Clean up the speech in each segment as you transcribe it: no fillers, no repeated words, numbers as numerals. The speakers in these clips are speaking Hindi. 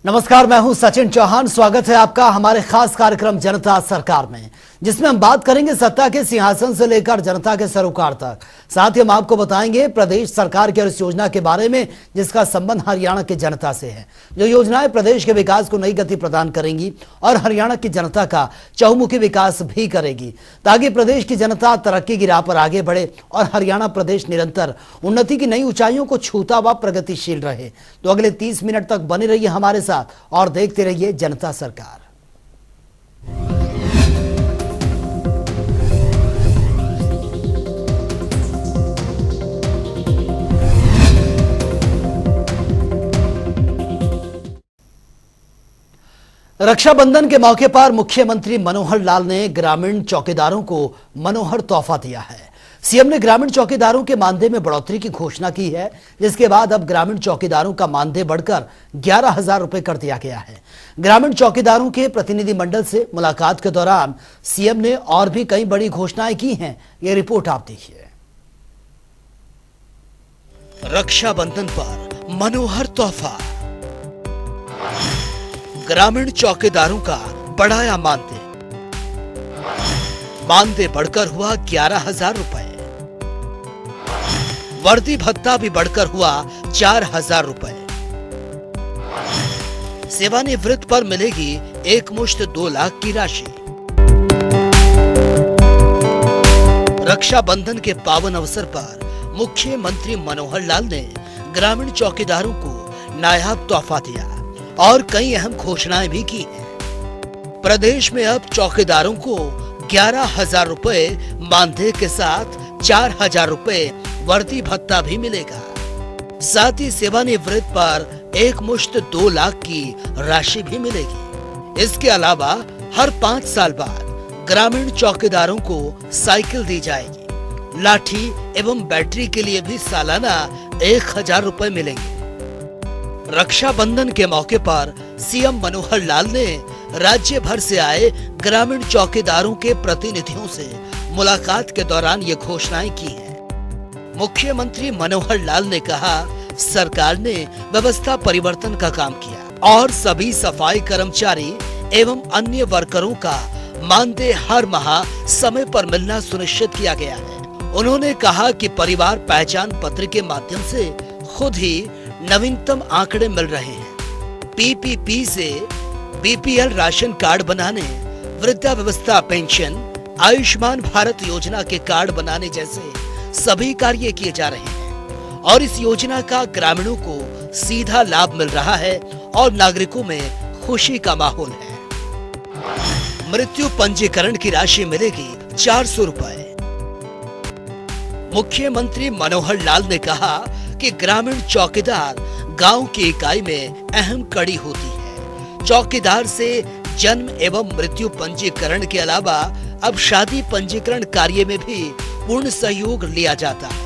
नमस्कार, मैं हूं सचिन चौहान। स्वागत है आपका हमारे खास कार्यक्रम जनता सरकार में, जिसमें हम बात करेंगे सत्ता के सिंहासन से लेकर जनता के सरोकार तक। साथ ही हम आपको बताएंगे प्रदेश सरकार की उस योजना के बारे में जिसका संबंध हरियाणा की जनता से है। जो योजनाएं प्रदेश के विकास को नई गति प्रदान करेंगी और हरियाणा की जनता का चहुमुखी विकास भी करेगी, ताकि प्रदेश की जनता तरक्की की राह पर आगे बढ़े और हरियाणा प्रदेश निरंतर उन्नति की नई ऊंचाइयों को छूता व प्रगतिशील रहे। तो अगले 30 मिनट तक बने रहिए हमारे साथ और देखते रहिए जनता सरकार। रक्षाबंधन के मौके पर मुख्यमंत्री मनोहर लाल ने ग्रामीण चौकीदारों को मनोहर तोहफा दिया है। सीएम ने ग्रामीण चौकीदारों के मानदेय में बढ़ोतरी की घोषणा की है, जिसके बाद अब ग्रामीण चौकीदारों का मानदेय बढ़कर 11,000 रुपए कर दिया गया है। ग्रामीण चौकीदारों के प्रतिनिधि मंडल से मुलाकात के दौरान सीएम ने और भी कई बड़ी घोषणाएं की हैं। ये रिपोर्ट आप देखिए। रक्षाबंधन पर मनोहर तोहफा, ग्रामीण चौकीदारों का बढ़ाया मानदेय। मानदेय बढ़कर हुआ 11,000 रुपए। वर्दी भत्ता भी बढ़कर हुआ 4,000 रुपए। सेवानिवृत्त पर मिलेगी एकमुश्त 2 लाख की राशि। रक्षाबंधन के पावन अवसर पर मुख्यमंत्री मनोहर लाल ने ग्रामीण चौकीदारों को नायाब तोहफा दिया और कई अहम घोषणाएं भी की हैं। प्रदेश में अब चौकीदारों को 11,000 रुपए मानदेय के साथ 4,000 रुपए वर्दी भत्ता भी मिलेगा। साथ ही सेवानिवृत्त पर एकमुश्त 2 लाख की राशि भी मिलेगी। इसके अलावा हर 5 साल बाद ग्रामीण चौकीदारों को साइकिल दी जाएगी। लाठी एवं बैटरी के लिए भी सालाना 1,000 रुपए मिलेंगे। रक्षाबंधन के मौके पर सीएम मनोहर लाल ने राज्य भर से आए ग्रामीण चौकीदारों के प्रतिनिधियों से मुलाकात के दौरान ये घोषणाएं की हैं। मुख्यमंत्री मनोहर लाल ने कहा, सरकार ने व्यवस्था परिवर्तन का काम किया और सभी सफाई कर्मचारी एवं अन्य वर्करों का मानदेय हर माह समय पर मिलना सुनिश्चित किया गया है। उन्होंने कहा कि परिवार पहचान पत्र के माध्यम से खुद ही नवीनतम आंकड़े मिल रहे हैं। पीपीपी से बीपीएल राशन कार्ड बनाने, वृद्धावस्था पेंशन, आयुष्मान भारत योजना के कार्ड बनाने जैसे सभी कार्य किए जा रहे हैं और इस योजना का ग्रामीणों को सीधा लाभ मिल रहा है और नागरिकों में खुशी का माहौल है। मृत्यु पंजीकरण की राशि मिलेगी 400 रुपए। मुख्यमंत्री मनोहर लाल ने कहा कि ग्रामीण चौकीदार गांव की इकाई में अहम कड़ी होती है। चौकीदार से जन्म एवं मृत्यु पंजीकरण के अलावा अब शादी पंजीकरण कार्य में भी पूर्ण सहयोग लिया जाता है।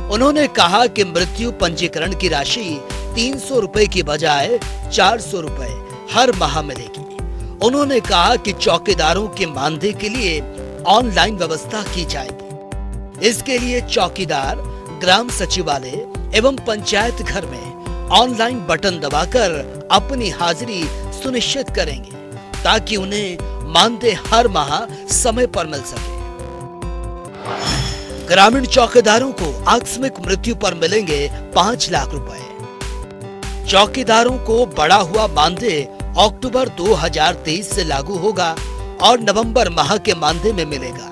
उन्होंने कहा कि मृत्यु पंजीकरण की राशि 300 रुपए की बजाय 400 रुपए हर माह मिलेगी। उन्होंने कहा कि चौकीदारों के मानदेय के लिए ऑनलाइन व्यवस्था की जाएगी। इसके लिए चौकीदार ग्राम सचिवालय एवं पंचायत घर में ऑनलाइन बटन दबाकर अपनी हाजिरी सुनिश्चित करेंगे, ताकि उन्हें मानदेय हर माह समय पर मिल सके। ग्रामीण चौकीदारों को आकस्मिक मृत्यु पर मिलेंगे 5 लाख रुपए। चौकीदारों को बढ़ा हुआ मानदेय अक्टूबर 2023 से लागू होगा और नवंबर माह के मानदेय में मिलेगा।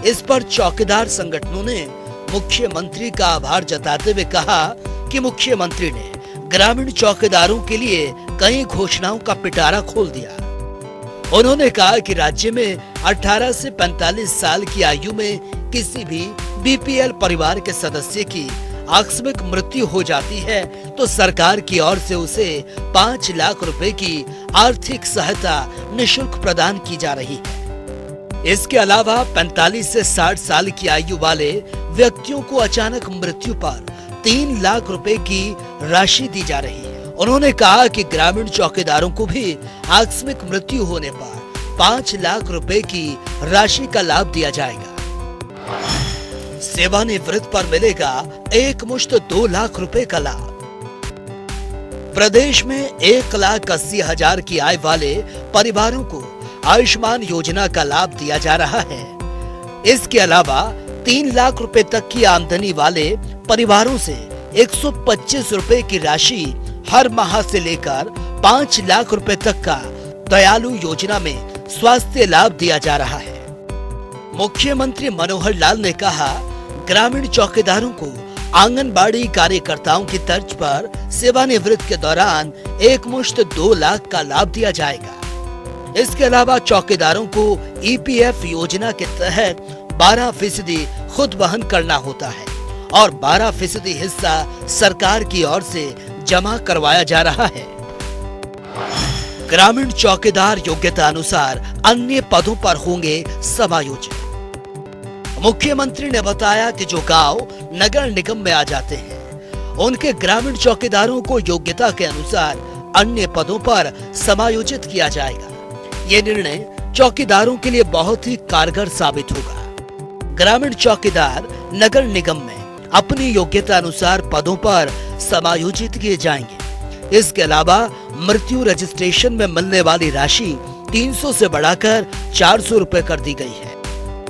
इस पर चौकीदार संगठनों ने मुख्यमंत्री का आभार जताते हुए कहा कि मुख्यमंत्री ने ग्रामीण चौकीदारों के लिए कई घोषणाओं का पिटारा खोल दिया। उन्होंने कहा कि राज्य में 18 से 45 साल की आयु में किसी भी बीपीएल परिवार के सदस्य की आकस्मिक मृत्यु हो जाती है तो सरकार की ओर से उसे 5 लाख रुपए की आर्थिक सहायता निःशुल्क प्रदान की जा रही है। इसके अलावा 45 से 60 साल की आयु वाले व्यक्तियों को अचानक मृत्यु पर 3 लाख रुपए की राशि दी जा रही है। उन्होंने कहा कि ग्रामीण चौकीदारों को भी आकस्मिक मृत्यु होने पर 5 लाख रुपए की राशि का लाभ दिया जाएगा। सेवानिवृत्त पर मिलेगा एकमुश्त 2 लाख रुपए का लाभ। प्रदेश में 1,80,000 की आय वाले परिवारों को आयुष्मान योजना का लाभ दिया जा रहा है। इसके अलावा 3 लाख रुपए तक की आमदनी वाले परिवारों से 125 रुपए की राशि हर माह से लेकर 5 लाख रुपए तक का दयालु योजना में स्वास्थ्य लाभ दिया जा रहा है। मुख्यमंत्री मनोहर लाल ने कहा, ग्रामीण चौकीदारों को आंगनबाड़ी कार्यकर्ताओं की तर्ज पर सेवानिवृत्त के दौरान एकमुश्त 2 लाख का लाभ दिया जाएगा। इसके अलावा चौकीदारों को ईपीएफ योजना के तहत 12% खुद वहन करना होता है और 12% हिस्सा सरकार की ओर से जमा करवाया जा रहा है। ग्रामीण चौकीदार योग्यता अनुसार अन्य पदों पर होंगे समायोजित। मुख्यमंत्री ने बताया कि जो गांव नगर निगम में आ जाते हैं, उनके ग्रामीण चौकीदारों को योग्यता के अनुसार अन्य पदों पर समायोजित किया जाएगा। ये निर्णय चौकीदारों के लिए बहुत ही कारगर साबित होगा। ग्रामीण चौकीदार नगर निगम में अपनी योग्यता अनुसार पदों पर समायोजित किए जाएंगे। इसके अलावा मृत्यु रजिस्ट्रेशन में मिलने वाली राशि 300 से बढ़ाकर 400 रुपए कर दी गई है।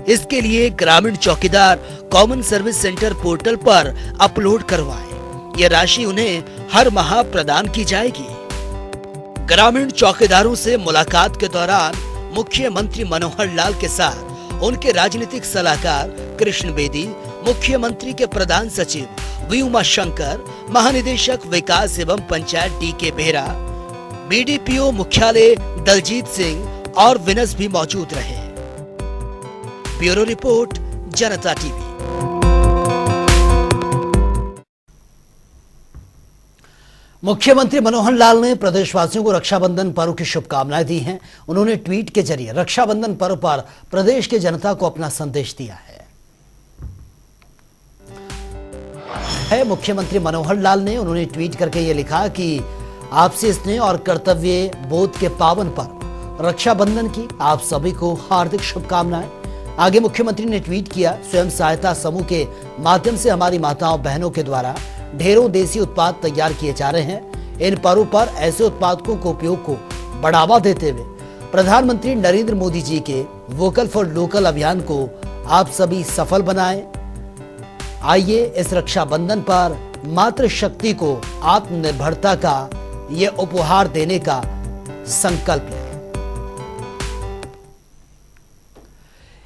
इसके लिए ग्रामीण चौकीदार कॉमन सर्विस सेंटर पोर्टल पर अपलोड करवाएं। यह राशि उन्हें हर माह प्रदान की जाएगी। ग्रामीण चौकीदारों से मुलाकात के दौरान मुख्यमंत्री मनोहर लाल के साथ उनके राजनीतिक सलाहकार कृष्ण बेदी, मुख्यमंत्री के प्रधान सचिव वी उमाशंकर, महानिदेशक विकास एवं पंचायत डी.के. बेहरा, बीडीपीओ मुख्यालय दलजीत सिंह और विनस भी मौजूद रहे। ब्यूरो रिपोर्ट, जनता टीवी। मुख्यमंत्री मनोहर लाल ने प्रदेशवासियों को रक्षाबंधन पर्व की शुभकामनाएं दी हैं। उन्होंने ट्वीट के जरिए रक्षाबंधन पर्व पर प्रदेश की जनता को अपना संदेश दिया है। मुख्यमंत्री मनोहर लाल ने उन्होंने ट्वीट करके ये लिखा कि आपसी स्नेह और कर्तव्य बोध के पावन पर्व रक्षाबंधन की आप सभी को हार्दिक शुभकामनाएं। आगे मुख्यमंत्री ने ट्वीट किया, स्वयं सहायता समूह के माध्यम से हमारी माताओं बहनों के द्वारा ढेरों देसी उत्पाद तैयार किए जा रहे हैं। इन पर्वों पर ऐसे उत्पादों को उपयोग को बढ़ावा देते हुए प्रधानमंत्री नरेंद्र मोदी जी के वोकल फॉर लोकल अभियान को आप सभी सफल बनाएं। आइए इस रक्षाबंधन पर मातृशक्ति को आत्मनिर्भरता का ये उपहार देने का संकल्प लें।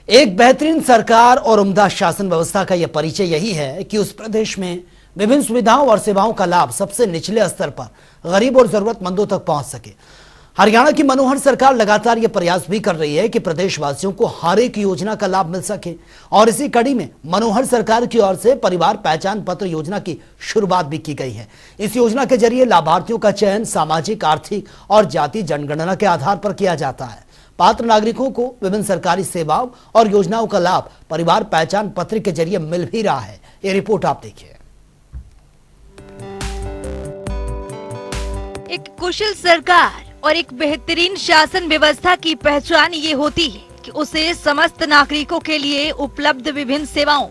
एक बेहतरीन सरकार और उम्दा शासन व्यवस्था का यह परिचय यही है कि उस प्रदेश में विभिन्न सुविधाओं और सेवाओं का लाभ सबसे निचले स्तर पर गरीब और जरूरतमंदों तक पहुंच सके। हरियाणा की मनोहर सरकार लगातार यह प्रयास भी कर रही है कि प्रदेशवासियों को हर एक योजना का लाभ मिल सके और इसी कड़ी में मनोहर सरकार की ओर से परिवार पहचान पत्र योजना की शुरुआत भी की गई है। इस योजना के जरिए लाभार्थियों का चयन सामाजिक, आर्थिक और जाति जनगणना के आधार पर किया जाता है। पात्र नागरिकों को विभिन्न सरकारी सेवाओं और योजनाओं का लाभ परिवार पहचान पत्र के जरिए मिल भी रहा है। ये रिपोर्ट आप देखिए। एक कुशल सरकार और एक बेहतरीन शासन व्यवस्था की पहचान ये होती है कि उसे समस्त नागरिकों के लिए उपलब्ध विभिन्न सेवाओं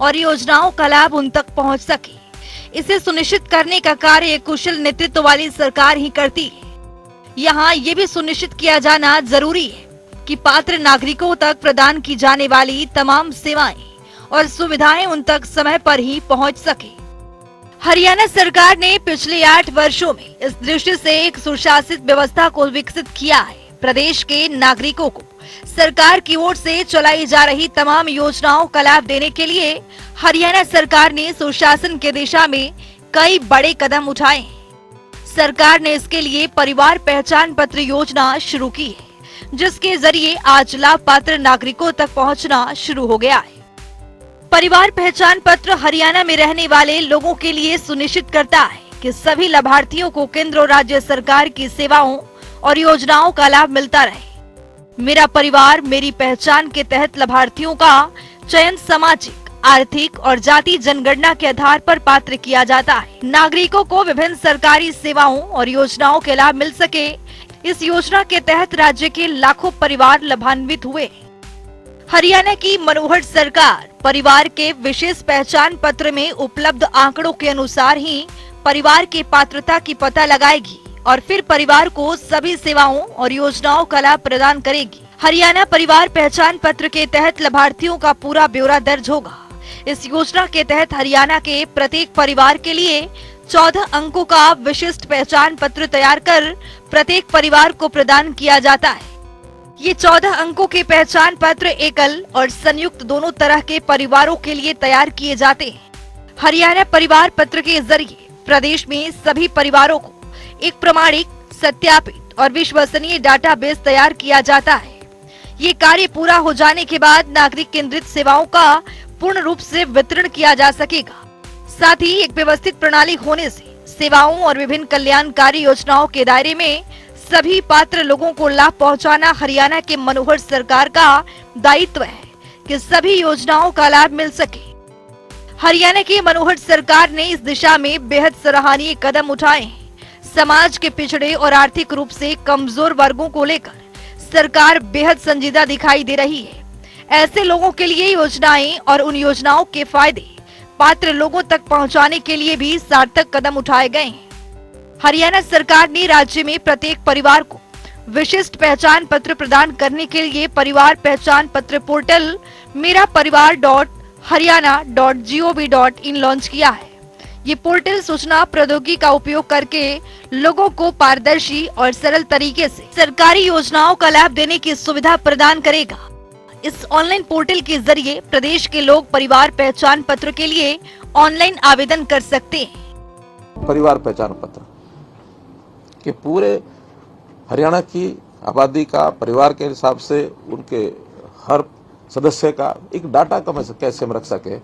और योजनाओं का लाभ उन तक पहुंच सके। इसे सुनिश्चित करने का कार्य एक कुशल नेतृत्व वाली सरकार ही करती है। यहाँ ये भी सुनिश्चित किया जाना जरूरी है कि पात्र नागरिकों तक प्रदान की जाने वाली तमाम सेवाएं और सुविधाएं उन तक समय पर ही पहुंच सके। हरियाणा सरकार ने पिछले 8 वर्षों में इस दृष्टि से एक सुशासित व्यवस्था को विकसित किया है। प्रदेश के नागरिकों को सरकार की ओर से चलाई जा रही तमाम योजनाओं का लाभ देने के लिए हरियाणा सरकार ने सुशासन की दिशा में कई बड़े कदम उठाए हैं। सरकार ने इसके लिए परिवार पहचान पत्र योजना शुरू की है, जिसके जरिए आज लाभ पात्र नागरिकों तक पहुंचना शुरू हो गया है। परिवार पहचान पत्र हरियाणा में रहने वाले लोगों के लिए सुनिश्चित करता है कि सभी लाभार्थियों को केंद्र और राज्य सरकार की सेवाओं और योजनाओं का लाभ मिलता रहे। मेरा परिवार मेरी पहचान के तहत लाभार्थियों का चयन सामाजिक, आर्थिक और जाति जनगणना के आधार पर पात्र किया जाता है। नागरिकों को विभिन्न सरकारी सेवाओं और योजनाओं के लाभ मिल सके, इस योजना के तहत राज्य के लाखों परिवार लाभान्वित हुए। हरियाणा की मनोहर सरकार परिवार के विशेष पहचान पत्र में उपलब्ध आंकड़ों के अनुसार ही परिवार के पात्रता की पता लगाएगी और फिर परिवार को सभी सेवाओं और योजनाओं का लाभ प्रदान करेगी। हरियाणा परिवार पहचान पत्र के तहत लाभार्थियों का पूरा ब्यौरा दर्ज होगा। इस योजना के तहत हरियाणा के प्रत्येक परिवार के लिए 14 अंकों का विशिष्ट पहचान पत्र तैयार कर प्रत्येक परिवार को प्रदान किया जाता है। ये 14 अंकों के पहचान पत्र एकल और संयुक्त दोनों तरह के परिवारों के लिए तैयार किए जाते हैं। हरियाणा परिवार पत्र के जरिए प्रदेश में सभी परिवारों को एक प्रमाणिक, सत्यापित और विश्वसनीय डाटाबेस तैयार किया जाता है। ये कार्य पूरा हो जाने के बाद नागरिक केंद्रित सेवाओं का पूर्ण रूप से वितरण किया जा सकेगा। साथ ही एक व्यवस्थित प्रणाली होने से सेवाओं और विभिन्न कल्याणकारी योजनाओं के दायरे में सभी पात्र लोगों को लाभ पहुंचाना हरियाणा के मनोहर सरकार का दायित्व है कि सभी योजनाओं का लाभ मिल सके। हरियाणा की मनोहर सरकार ने इस दिशा में बेहद सराहनीय कदम उठाए हैं। समाज के पिछड़े और आर्थिक रूप से कमजोर वर्गों को लेकर सरकार बेहद संजीदा दिखाई दे रही है। ऐसे लोगों के लिए योजनाएं और उन योजनाओं के फायदे पात्र लोगों तक पहुंचाने के लिए भी सार्थक कदम उठाए गए हैं। हरियाणा सरकार ने राज्य में प्रत्येक परिवार को विशिष्ट पहचान पत्र प्रदान करने के लिए परिवार पहचान पत्र पोर्टल मेरा परिवार.हरियाणा.gov.in लॉन्च किया है। ये पोर्टल सूचना प्रौद्योगिकी का उपयोग करके लोगों को पारदर्शी और सरल तरीके से सरकारी योजनाओं का लाभ देने की सुविधा प्रदान करेगा। इस ऑनलाइन पोर्टल के जरिए प्रदेश के लोग परिवार पहचान पत्र के लिए ऑनलाइन आवेदन कर सकते हैं। परिवार पहचान पत्र के पूरे हरियाणा की आबादी का परिवार के हिसाब से उनके हर सदस्य का एक डाटा कैसे हम रख सके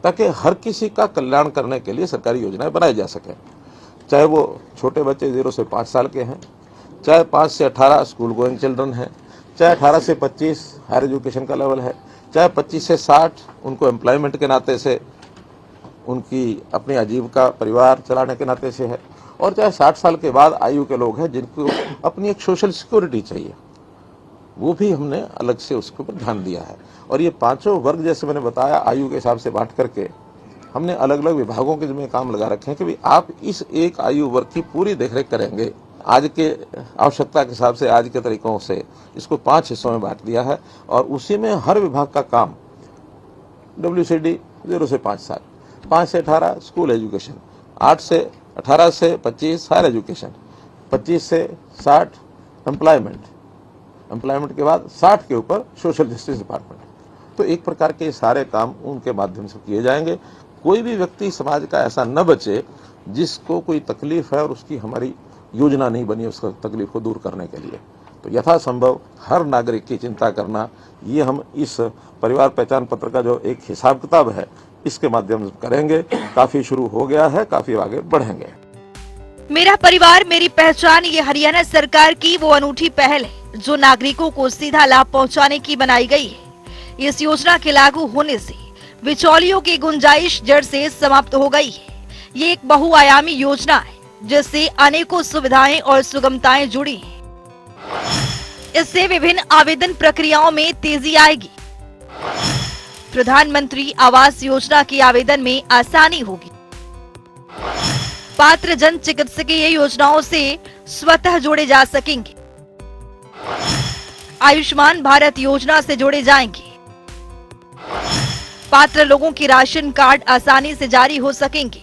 ताकि हर किसी का कल्याण करने के लिए सरकारी योजनाएं बनाई जा सके। चाहे वो छोटे बच्चे 0 से 5 साल के हैं, चाहे 5 से 18 स्कूल गोइंग चिल्ड्रन हैं, चाहे 18 से 25 हायर एजुकेशन का लेवल है, चाहे 25 से 60 उनको एम्प्लॉयमेंट के नाते से उनकी अपनी आजीविका परिवार चलाने के नाते से है, और चाहे 60 साल के बाद आयु के लोग हैं जिनको अपनी एक सोशल सिक्योरिटी चाहिए, वो भी हमने अलग से उसके ऊपर ध्यान दिया है। और ये पांचों वर्ग जैसे मैंने बताया आयु के हिसाब से बांट करके हमने अलग अलग विभागों के जिम्मे काम लगा रखे हैं कि भाई आप इस एक आयु वर्ग की पूरी देखरेख करेंगे। आज के आवश्यकता के हिसाब से आज के तरीकों से इसको 5 हिस्सों में बांट दिया है और उसी में हर विभाग का काम WCD 0 से 5 साल, 5 से 18 स्कूल एजुकेशन, 8 से 18 से 25 हायर एजुकेशन, 25 से 60 एम्प्लॉयमेंट के बाद 60 के ऊपर सोशल जस्टिस डिपार्टमेंट। तो एक प्रकार के सारे काम उनके माध्यम से किए जाएंगे। कोई भी व्यक्ति समाज का ऐसा न बचे जिसको कोई तकलीफ है और उसकी हमारी योजना नहीं बनी उसका तकलीफ को दूर करने के लिए। तो यथासंभव हर नागरिक की चिंता करना, ये हम इस परिवार पहचान पत्र का जो एक हिसाब किताब है इसके माध्यम से करेंगे। काफी शुरू हो गया है, काफी आगे बढ़ेंगे। मेरा परिवार मेरी पहचान ये हरियाणा सरकार की वो अनूठी पहल है जो नागरिकों को सीधा लाभ पहुंचाने की बनाई गई है। इस योजना के लागू होने से बिचौलियों की गुंजाइश जड़ से समाप्त हो गई है। ये एक बहुआयामी योजना है जिससे अनेकों सुविधाएं और सुगमताएं जुड़ी हैं। इससे विभिन्न आवेदन प्रक्रियाओं में तेजी आएगी। प्रधानमंत्री आवास योजना के आवेदन में आसानी होगी। पात्र जन चिकित्सकीय योजनाओं से स्वतः जोड़े जा सकेंगे। आयुष्मान भारत योजना से जोड़े जाएंगे। पात्र लोगों की राशन कार्ड आसानी से जारी हो सकेंगे।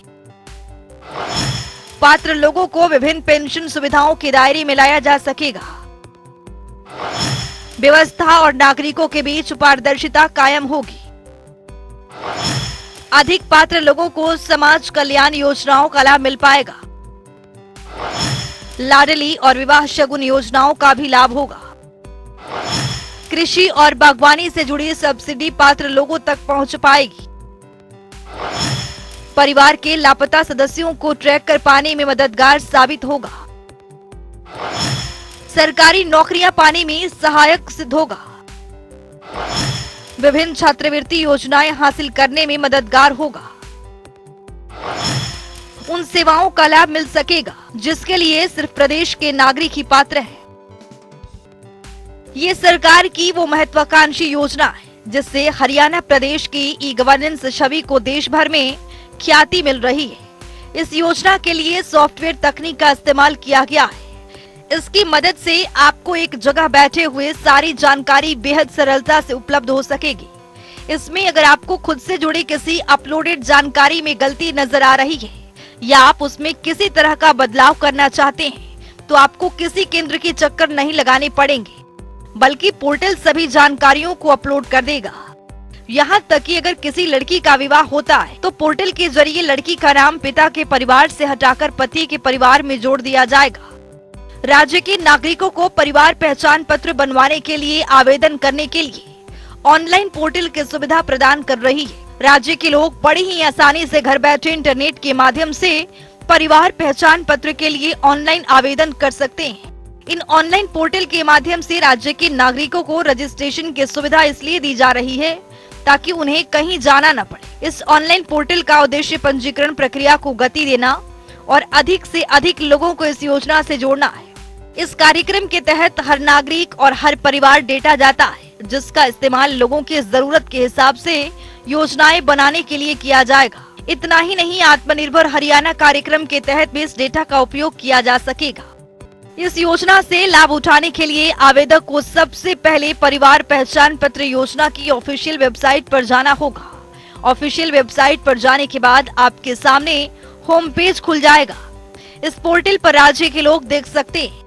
पात्र लोगों को विभिन्न पेंशन सुविधाओं के दायरे में लाया जा सकेगा। व्यवस्था और नागरिकों के बीच पारदर्शिता कायम होगी। अधिक पात्र लोगों को समाज कल्याण योजनाओं का लाभ मिल पाएगा। लाडली और विवाह शगुन योजनाओं का भी लाभ होगा। कृषि और बागवानी से जुड़ी सब्सिडी पात्र लोगों तक पहुंच पाएगी। परिवार के लापता सदस्यों को ट्रैक कर पाने में मददगार साबित होगा। सरकारी नौकरियां पाने में सहायक सिद्ध होगा। विभिन्न छात्रवृत्ति योजनाएं हासिल करने में मददगार होगा। उन सेवाओं का लाभ मिल सकेगा जिसके लिए सिर्फ प्रदेश के नागरिक ही पात्र हैं। ये सरकार की वो महत्वाकांक्षी योजना है जिससे हरियाणा प्रदेश की ई गवर्नेंस छवि को देश भर में ख्याति मिल रही है। इस योजना के लिए सॉफ्टवेयर तकनीक का इस्तेमाल किया गया है। इसकी मदद से आपको एक जगह बैठे हुए सारी जानकारी बेहद सरलता से उपलब्ध हो सकेगी। इसमें अगर आपको खुद से जुड़ी किसी अपलोडेड जानकारी में गलती नजर आ रही है या आप उसमें किसी तरह का बदलाव करना चाहते हैं तो आपको किसी केंद्र के चक्कर नहीं लगाने पड़ेंगे, बल्कि पोर्टल सभी जानकारियों को अपलोड कर देगा। यहाँ तक कि अगर किसी लड़की का विवाह होता है तो पोर्टल के जरिए लड़की का नाम पिता के परिवार से हटाकर पति के परिवार में जोड़ दिया जाएगा। राज्य के नागरिकों को परिवार पहचान पत्र बनवाने के लिए आवेदन करने के लिए ऑनलाइन पोर्टल की सुविधा प्रदान कर रही है। राज्य के लोग बड़ी ही आसानी से घर बैठे इंटरनेट के माध्यम से परिवार पहचान पत्र के लिए ऑनलाइन आवेदन कर सकते हैं। इन ऑनलाइन पोर्टल के माध्यम से राज्य के नागरिकों को रजिस्ट्रेशन की सुविधा इसलिए दी जा रही है ताकि उन्हें कहीं जाना न पड़े। इस ऑनलाइन पोर्टल का उद्देश्य पंजीकरण प्रक्रिया को गति देना और अधिक से अधिक लोगों को इस योजना से जोड़ना है। इस कार्यक्रम के तहत हर नागरिक और हर परिवार डेटा जाता है, जिसका इस्तेमाल लोगों की जरूरत के हिसाब से योजनाएं बनाने के लिए किया जाएगा। इतना ही नहीं, आत्मनिर्भर हरियाणा कार्यक्रम के तहत भी इस डेटा का उपयोग किया जा सकेगा। इस योजना से लाभ उठाने के लिए आवेदक को सबसे पहले परिवार पहचान पत्र योजना की ऑफिशियल वेबसाइट पर जाना होगा। ऑफिशियल वेबसाइट पर जाने के बाद आपके सामने होम पेज खुल जाएगा। इस पोर्टल पर राज्य के लोग देख सकते हैं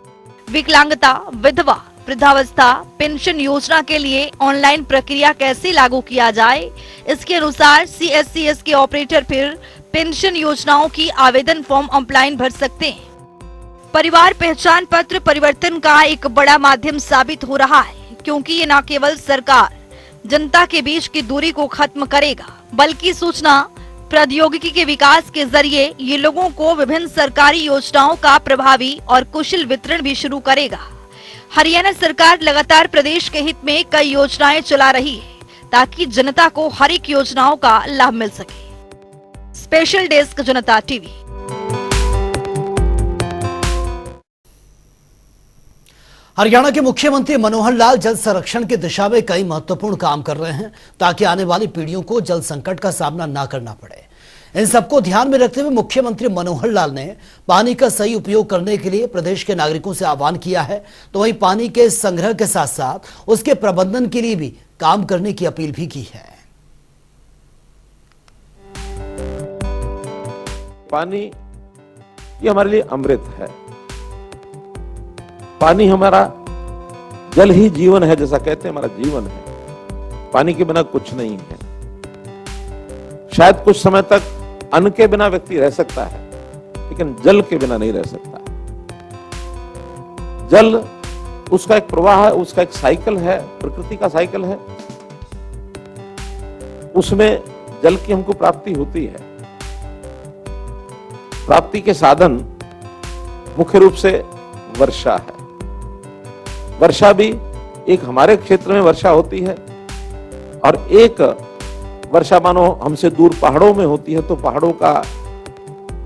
विकलांगता, विधवा, वृद्धावस्था पेंशन योजना के लिए ऑनलाइन प्रक्रिया कैसे लागू किया जाए। इसके अनुसार CSCS के ऑपरेटर फिर पेंशन योजनाओं की आवेदन फॉर्म ऑनलाइन भर सकते हैं। परिवार पहचान पत्र परिवर्तन का एक बड़ा माध्यम साबित हो रहा है, क्योंकि ये न केवल सरकार जनता के बीच की दूरी को खत्म करेगा, बल्कि सूचना प्रौद्योगिकी के विकास के जरिए ये लोगों को विभिन्न सरकारी योजनाओं का प्रभावी और कुशल वितरण भी शुरू करेगा। हरियाणा सरकार लगातार प्रदेश के हित में कई योजनाएं चला रही है ताकि जनता को हर एक योजनाओं का लाभ मिल सके। स्पेशल डेस्क जनता टीवी। हरियाणा के मुख्यमंत्री मनोहर लाल जल संरक्षण की दिशा में कई महत्वपूर्ण काम कर रहे हैं ताकि आने वाली पीढ़ियों को जल संकट का सामना न करना पड़े। इन सबको ध्यान में रखते हुए मुख्यमंत्री मनोहर लाल ने पानी का सही उपयोग करने के लिए प्रदेश के नागरिकों से आह्वान किया है, तो वहीं पानी के संग्रह के साथ साथ उसके प्रबंधन के लिए भी काम करने की अपील भी की है। पानी ये हमारे लिए अमृत है। पानी हमारा, जल ही जीवन है, जैसा कहते हैं हमारा जीवन है। पानी के बिना कुछ नहीं है। शायद कुछ समय तक अन्न के बिना व्यक्ति रह सकता है, लेकिन जल के बिना नहीं रह सकता। जल उसका एक प्रवाह है, उसका एक साइकिल है, प्रकृति का साइकिल है। उसमें जल की हमको प्राप्ति होती है। प्राप्ति के साधन मुख्य रूप से वर्षा है। वर्षा भी एक हमारे क्षेत्र में वर्षा होती है और एक वर्षा मानो हमसे दूर पहाड़ों में होती है, तो पहाड़ों का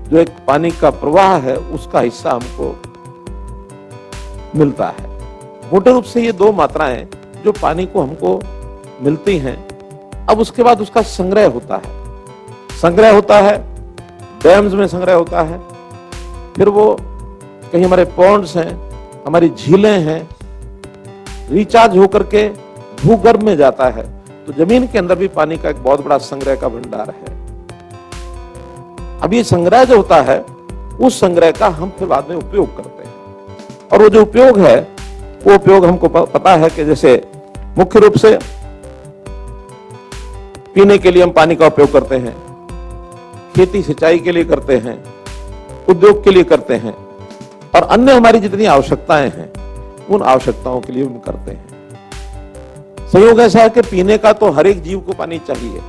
जो एक पानी का प्रवाह है उसका हिस्सा हमको मिलता है। मोटे रूप से ये दो मात्राएं जो पानी को हमको मिलती हैं। अब उसके बाद उसका संग्रह होता है। संग्रह होता है, डैम्स में संग्रह होता है, फिर वो कहीं हमारे पॉन्ड्स हैं, हमारी झीलें हैं, रिचार्ज होकर के भूगर्भ में जाता है। तो जमीन के अंदर भी पानी का एक बहुत बड़ा संग्रह का भंडार है। अब ये संग्रह जो होता है, उस संग्रह का हम फिर बाद में उपयोग करते हैं। और वो जो उपयोग है, वो उपयोग हमको पता है कि जैसे मुख्य रूप से पीने के लिए हम पानी का उपयोग करते हैं, खेती सिंचाई के लिए करते हैं, उद्योग के लिए करते हैं, और अन्य हमारी जितनी आवश्यकताएं हैं उन आवश्यकताओं के लिए हम करते हैं। संयोग ऐसा है कि पीने का तो हर एक जीव को पानी चाहिए,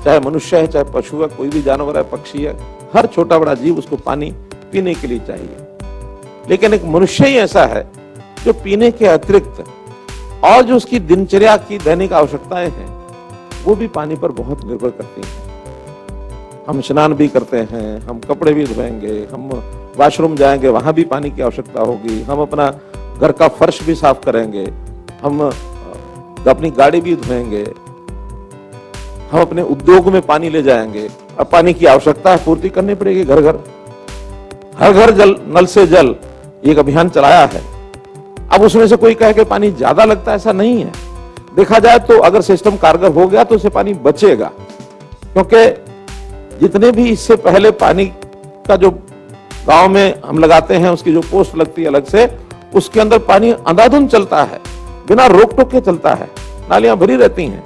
चाहे मनुष्य है, चाहे पशु है, कोई भी जानवर है, पक्षी है, हर छोटा बड़ा जीव उसको पानी पीने के लिए चाहिए। लेकिन एक मनुष्य ही ऐसा है जो पीने के अतिरिक्त और जो उसकी दिनचर्या की दैनिक आवश्यकताएं हैं वो भी पानी पर बहुत निर्भर करती हैं। हम स्नान भी करते हैं, हम कपड़े भी धोएंगे, हम वॉशरूम जाएंगे, वहां भी पानी की आवश्यकता होगी, हम अपना घर का फर्श भी साफ करेंगे, हम अपनी गाड़ी भी धोएंगे, हम अपने उद्योग में पानी ले जाएंगे। अब पानी की आवश्यकता है, पूर्ति करनी पड़ेगी। घर घर, हर घर जल, नल से जल, एक अभियान चलाया है। अब उसमें से कोई कहे कि पानी ज्यादा लगता है, ऐसा नहीं है। देखा जाए तो अगर सिस्टम कारगर हो गया तो उससे पानी बचेगा, क्योंकि जितने भी इससे पहले पानी का जो गांव में हम लगाते हैं, उसकी जो पोस्ट लगती है अलग से, उसके अंदर पानी अंधाधुंध चलता है, बिना रोक टोक के चलता है, नालियां भरी रहती हैं।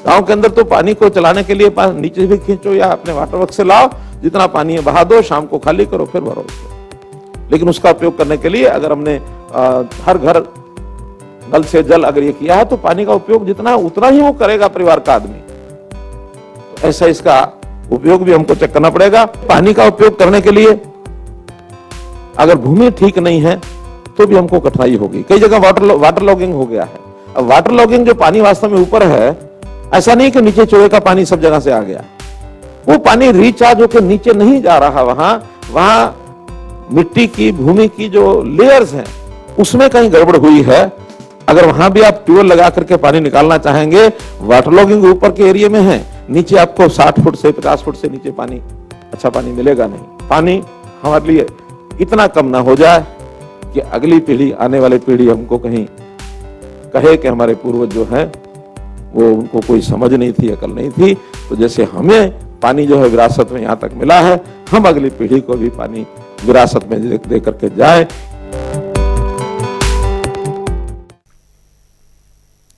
गांव के अंदर तो पानी को चलाने के लिए नीचे भी खींचो या अपने वाटर वर्क से लाओ, जितना पानी है बहा दो, शाम को खाली करो, फिर भरो उसको। लेकिन उसका उपयोग करने के लिए अगर हमने हर घर नल से जल अगर ये किया है, तो पानी का उपयोग जितना उतना ही वो करेगा परिवार का आदमी। तो ऐसा इसका उपयोग भी हमको चेक करना पड़ेगा। पानी का उपयोग करने के लिए अगर भूमि ठीक नहीं है तो भी हमको कठिनाई होगी। कई जगह वाटर लॉगिंग हो गया है। अब वाटर लॉगिंग, जो पानी वास्तव में ऊपर है, ऐसा नहीं कि नीचे चोए का पानी सब जगह से आ गया, वो पानी रिचार्ज होकर नीचे नहीं जा रहा। वहां मिट्टी की, भूमि की जो लेयर्स हैं, उसमें कहीं गड़बड़ हुई है। अगर वहां भी आप ट्यूबवेल लगा करके पानी निकालना चाहेंगे, वाटर लॉगिंग ऊपर के एरिया में है, नीचे आपको 60 फुट से 50 फुट से नीचे पानी, अच्छा पानी मिलेगा नहीं। पानी हमारे लिए इतना कम ना हो जाए कि अगली पीढ़ी, आने वाली पीढ़ी हमको कहीं कहे कि हमारे पूर्वज जो है वो, उनको कोई समझ नहीं थी, अकल नहीं थी। तो जैसे हमें पानी जो है विरासत में यहाँ तक मिला है, हम अगली पीढ़ी को भी पानी विरासत में दे करके जाए।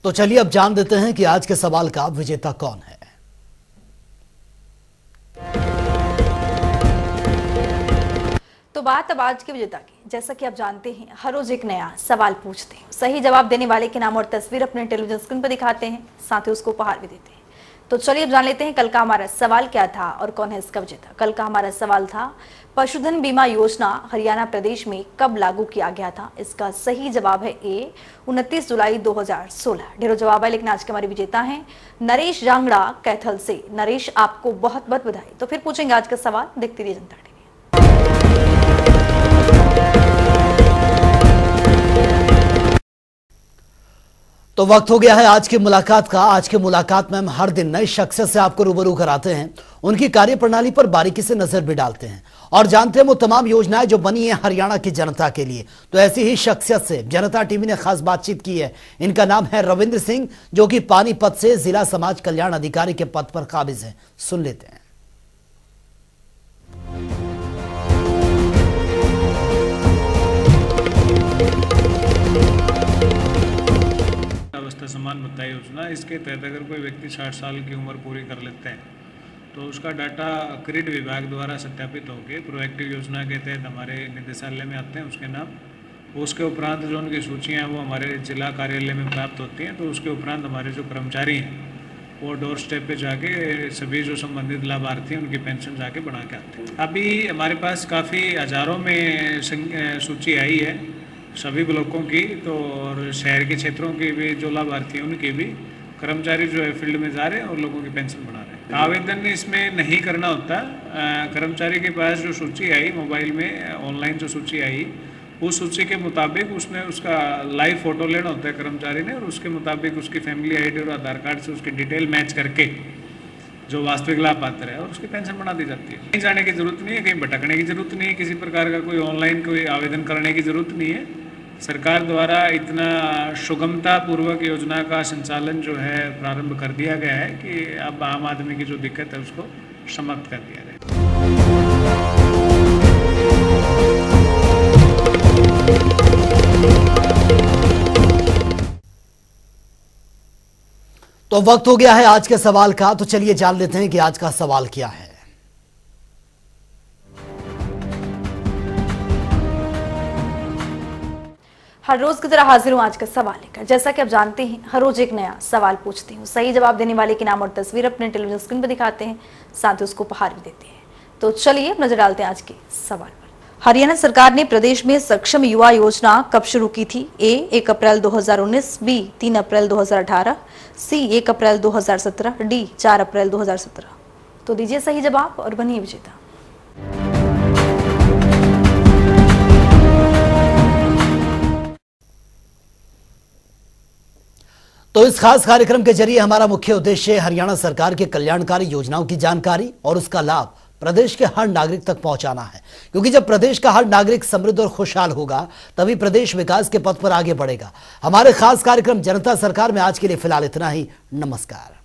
तो चलिए अब जान देते हैं कि आज के सवाल का विजेता कौन है। तो बात अब आज के विजेता की। जैसा कि आप जानते हैं, हर रोज एक नया सवाल पूछते हैं, सही जवाब देने वाले के नाम और तस्वीर अपने टेलीविजन स्क्रीन पर दिखाते हैं, साथ ही उसको उपहार भी देते हैं। तो चलिए अब जान लेते हैं कल का हमारा सवाल क्या था और कौन है इसका विजेता। कल का हमारा सवाल था, पशुधन बीमा योजना हरियाणा प्रदेश में कब लागू किया गया था। इसका सही जवाब है ए, 29 जुलाई 2016। ढेरों जवाब है, लेकिन आज के हमारे विजेता हैं नरेश जांगड़ा कैथल से। नरेश, आपको बहुत बहुत बधाई। तो फिर पूछेंगे आज का सवाल, देखते रहिए जनता टीवी। तो वक्त हो गया है आज की मुलाकात का। आज की मुलाकात में हम हर दिन नए शख्सियत से आपको रूबरू कराते हैं, उनकी कार्यप्रणाली पर बारीकी से नजर भी डालते हैं और जानते हैं वो तमाम योजनाएं जो बनी है हरियाणा की जनता के लिए। तो ऐसी ही शख्सियत से जनता टीवी ने खास बातचीत की है। इनका नाम है रविंद्र सिंह, जो कि पानीपत से जिला समाज कल्याण अधिकारी के पद पर काबिज है। सुन लेते हैं। अवस्था समान भत्ता योजना, इसके तहत अगर कोई व्यक्ति 60 साल की उम्र पूरी कर लेते हैं तो उसका डाटा क्रेडिट विभाग द्वारा सत्यापित होकर प्रोएक्टिव योजना के तहत हमारे निदेशालय में आते हैं उसके नाम। उसके उपरांत जो उनकी सूचियाँ हैं वो हमारे जिला कार्यालय में प्राप्त होती हैं। तो उसके उपरांत हमारे जो कर्मचारी हैं वो डोर स्टेप पे जाके सभी जो संबंधित लाभार्थी हैं उनकी पेंशन जाके बना के आते हैं। अभी हमारे पास काफ़ी हज़ारों में सूची आई है सभी ब्लॉकों की, तो और शहर के क्षेत्रों के भी जो लाभार्थी हैं उनके भी कर्मचारी जो है फील्ड में जा रहे हैं और लोगों की पेंशन बना रहे हैं। आवेदन इसमें नहीं करना होता। कर्मचारी के पास जो सूची आई मोबाइल में, ऑनलाइन जो सूची आई, उस सूची के मुताबिक उसमें उसका लाइव फोटो लेना होता है कर्मचारी ने, और उसके मुताबिक उसकी फैमिली आईडी और आधार कार्ड से उसकी डिटेल मैच करके जो वास्तविक लाभ पात्र है और उसकी पेंशन बना दी जाती है। कहीं जाने की जरूरत नहीं है, कहीं भटकने की जरूरत नहीं है, किसी प्रकार का कोई ऑनलाइन कोई आवेदन करने की जरूरत नहीं है। सरकार द्वारा इतना सुगमता पूर्वक योजना का संचालन जो है प्रारंभ कर दिया गया है कि अब आम आदमी की जो दिक्कत है उसको समाप्त कर दिया गया। तो वक्त हो गया है आज के सवाल का। तो चलिए जान लेते हैं कि आज का सवाल क्या है। हर रोज की तरह हाजिर हूँ आज का सवाल लेकर। जैसा कि आप जानते हैं, हर रोज एक नया सवाल पूछती हूँ, सही जवाब देने वाले के नाम और तस्वीर अपने टेलीविजन स्क्रीन पर दिखाते हैं, साथ ही उसको उपहार भी देते हैं। तो चलिए नजर डालते हैं आज के सवाल पर। हरियाणा सरकार ने प्रदेश में सक्षम युवा योजना कब शुरू की थी। ए, 1 अप्रैल 2019, बी, 3 अप्रैल 2018, सी, 1 अप्रैल 2017, डी, 4 अप्रैल 2017। तो दीजिए सही जवाब और बनिए विजेता। तो इस खास कार्यक्रम के जरिए हमारा मुख्य उद्देश्य हरियाणा सरकार के कल्याणकारी योजनाओं की जानकारी और उसका लाभ प्रदेश के हर नागरिक तक पहुंचाना है, क्योंकि जब प्रदेश का हर नागरिक समृद्ध और खुशहाल होगा तभी प्रदेश विकास के पथ पर आगे बढ़ेगा। हमारे खास कार्यक्रम जनता सरकार में आज के लिए फिलहाल इतना ही। नमस्कार।